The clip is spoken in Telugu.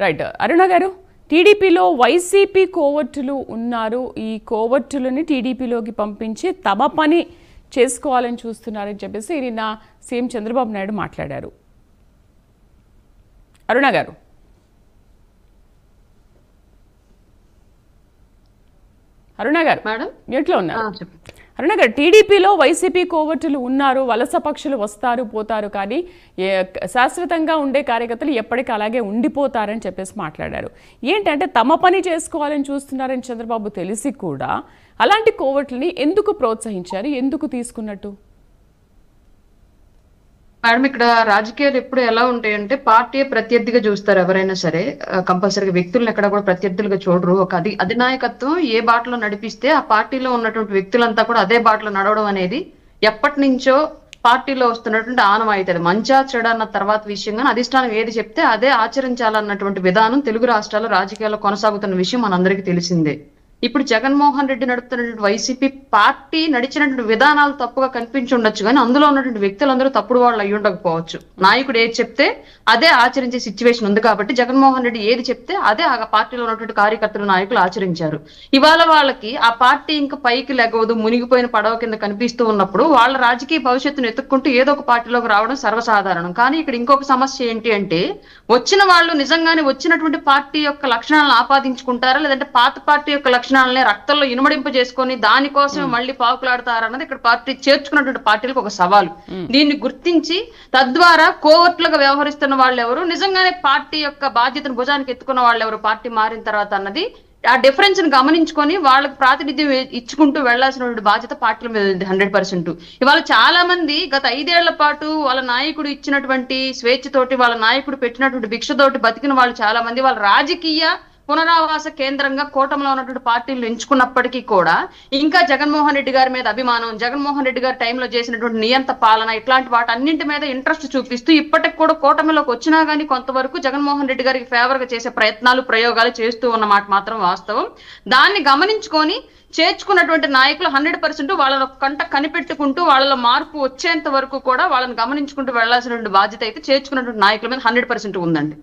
రైట్. అరుణ గారు, టీడీపీలో వైసీపీ కోవర్టులు ఉన్నారు. ఈ కోవర్టులని టీడీపీలోకి పంపించి తమ పని చేసుకోవాలని చూస్తున్నారని చెప్పేసి నిన్న సీఎం చంద్రబాబు నాయుడు మాట్లాడారు. అరుణ గారు, మేడం మ్యూట్లో ఉన్నారు. అరుణ గారు, టీడీపీలో వైసీపీ కోవర్టులు ఉన్నారు, వలస పక్షులు వస్తారు పోతారు, కానీ శాశ్వతంగా ఉండే కార్యకర్తలు ఎప్పటికీ అలాగే ఉండిపోతారని చెప్పేసి మాట్లాడారు. ఏంటంటే తమ పని చేసుకోవాలని చూస్తున్నారని చంద్రబాబు తెలిసి కూడా అలాంటి కోవర్టులని ఎందుకు ప్రోత్సహించారు, ఎందుకు తీసుకున్నట్టు? మేడం, ఇక్కడ రాజకీయాలు ఎప్పుడు ఎలా ఉంటాయంటే పార్టీ ప్రత్యర్థిగా చూస్తారు. ఎవరైనా సరే కంపల్సరీగా వ్యక్తులను ఎక్కడ కూడా ప్రత్యర్థులుగా చూడరు. ఒక అధినాయకత్వం ఏ బాటలో నడిపిస్తే ఆ పార్టీలో ఉన్నటువంటి వ్యక్తులంతా కూడా అదే బాటలో నడవడం అనేది ఎప్పటి నుంచో పార్టీలో వస్తున్నటువంటి ఆనవాయితీ. అది మంచా చెడ అన్న తర్వాత విషయంగా అధిష్టానం ఏది చెప్తే అదే ఆచరించాలన్నటువంటి విధానం తెలుగు రాష్ట్రాల్లో రాజకీయాల్లో కొనసాగుతున్న విషయం మనందరికీ తెలిసిందే. ఇప్పుడు జగన్మోహన్ రెడ్డి నడుపుతున్నటువంటి వైసీపీ పార్టీ నడిచినటువంటి విధానాలు తప్పుగా కనిపించి ఉండొచ్చు, కానీ అందులో ఉన్నటువంటి వ్యక్తులందరూ తప్పుడు వాళ్ళు అయ్యి ఉండకపోవచ్చు. నాయకుడు ఏది చెప్తే అదే ఆచరించే సిచ్యువేషన్ ఉంది కాబట్టి జగన్మోహన్ రెడ్డి ఏది చెప్తే అదే ఆ పార్టీలో ఉన్నటువంటి కార్యకర్తలు నాయకులు ఆచరించారు. ఇవాళ వాళ్ళకి ఆ పార్టీ ఇంకా పైకి లెగవదు, మునిగిపోయిన పడవ కింద కనిపిస్తూ ఉన్నప్పుడు వాళ్ళ రాజకీయ భవిష్యత్తును ఎత్తుక్కుంటూ ఏదో ఒక పార్టీలోకి రావడం సర్వసాధారణం. కానీ ఇక్కడ ఇంకొక సమస్య ఏంటి అంటే, వచ్చిన వాళ్ళు నిజంగానే వచ్చినటువంటి పార్టీ యొక్క లక్షణాలను ఆపాదించుకుంటారా, లేదంటే పాత పార్టీ యొక్క లక్షణాలని రక్తంలో ఇనుమడింపు చేసుకొని దానికోసం మళ్ళీ పాకులాడతారన్నది ఇక్కడ పార్టీ చేర్చుకున్నటువంటి పార్టీలకు ఒక సవాలు. దీన్ని గుర్తించి తద్వారా కోవర్ట్లుగా వ్యవహరిస్తున్న వాళ్ళు ఎవరు, నిజంగానే పార్టీ యొక్క బాధ్యతను భుజానికి ఎత్తుకున్న వాళ్ళు ఎవరు పార్టీ మారిన తర్వాత అన్నది ఆ డిఫరెన్స్ ని గమనించుకొని వాళ్ళకి ప్రాతినిధ్యం ఇచ్చుకుంటూ వెళ్లాల్సినటువంటి బాధ్యత పార్టీల మీద ఉంది 100%. ఇవాళ చాలా మంది గత 5 ఏళ్ల పాటు వాళ్ళ నాయకుడు ఇచ్చినటువంటి స్వేచ్ఛతోటి, వాళ్ళ నాయకుడు పెట్టినటువంటి భిక్షతోటి బతికిన వాళ్ళు చాలా మంది వాళ్ళ రాజకీయ పునరావాస కేంద్రంగా కూటమిలో ఉన్నటువంటి పార్టీలు ఎంచుకున్నప్పటికీ కూడా ఇంకా జగన్మోహన్ రెడ్డి గారి మీద అభిమానం, జగన్మోహన్ రెడ్డి గారి టైంలో చేసినటువంటి నియంత పాలన, ఇట్లాంటి వాటన్నింటి మీద ఇంట్రెస్ట్ చూపిస్తూ ఇప్పటికి కూడా కూటమిలోకి వచ్చినా గానీ కొంతవరకు జగన్మోహన్ రెడ్డి గారికి ఫేవర్ గా చేసే ప్రయోగాలు చేస్తూ ఉన్నమాట మాత్రం వాస్తవం. దాన్ని గమనించుకొని చేర్చుకున్నటువంటి నాయకులు 100% వాళ్ళ కంట కనిపెట్టుకుంటూ వాళ్ళలో మార్పు వచ్చేంత వరకు కూడా వాళ్ళని గమనించుకుంటూ వెళ్లాల్సినటువంటి బాధ్యత అయితే చేర్చుకున్నటువంటి నాయకుల మీద 100% ఉందండి.